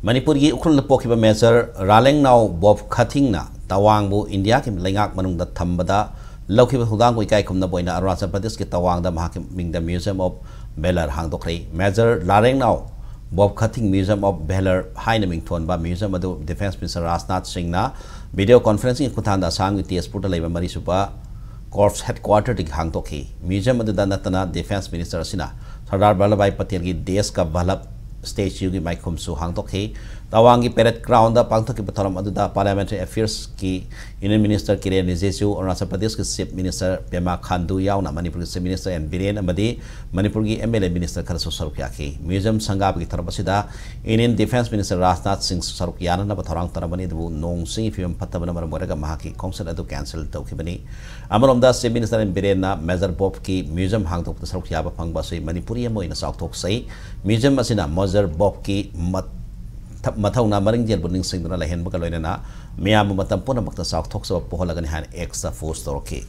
मणिपुर की उखुल पोखिबा major Ralengnao Bob खथिंगना तवांगबु India की लेंगाक मनुंगदा थंबदा लौखिबा हुदांग इकाई खुमना बोइना अरुणाचल प्रदेश के तवांगदा महाके मिंगदा म्यूजियम ऑफ बेलर हांगदोखरे major Ralengnao Bob Khathing museum of valour हाइना मिंगथोनबा म्यूजियम अदु डिफेंस मिनिस्टर राजनाथ सिंहना वीडियो कॉन्फ्रेंसिंग खुथांदा असम की तेजपुर लेबा मरीसुबा कॉर्प्स हेडक्वार्टर दी हांगदोखी म्यूजियम अदुदा नतना डिफेंस मिनिस्टर असिना सरदार वल्लभभाई पटेल की देश का बल्लभ स्टेच्यू की माइखुमसु हांगदोखी तवांग की पेरेड ग्राउंड पांगथोकी थौरम अदुदा पार्लियामेंट्री अफेयर्स की यूनियन मिनिस्टर किरेन रिजिजू अरुणाचल प्रदेश के चीफ मिनिस्टर पेमा खांडू यावना मणिपुर के चीफ मिनिस्टर एन बीरेन अमदी मणिपुर की एमएलए मिनिस्टर खरसु सरुक याखी म्यूजियम संगाब की थौरम असिदा Indian defence minister Rajnath Singh सरुक याननब थौरांग तरमनी दबु नोंग सिंह फिल्म फत्तबन मरम मोरगा महाकी खोंसल अदु कैंसिल तौखिबनी अमरोमदा chief minister N Biren major Bob की म्यूजियम हांगदोक सरुक याबा फंगबा सै मणिपुरी मोइना साउथोक सै म्यूजियम असिना मेजर बॉब की मथौना मरिंग जेल बुनिंग सिंगना लहेन बका लोइना मियाम मतम पुनमक्ता साउथोक सब पोहलगनि हान एक्स्ट्रा फोर्स तोरकी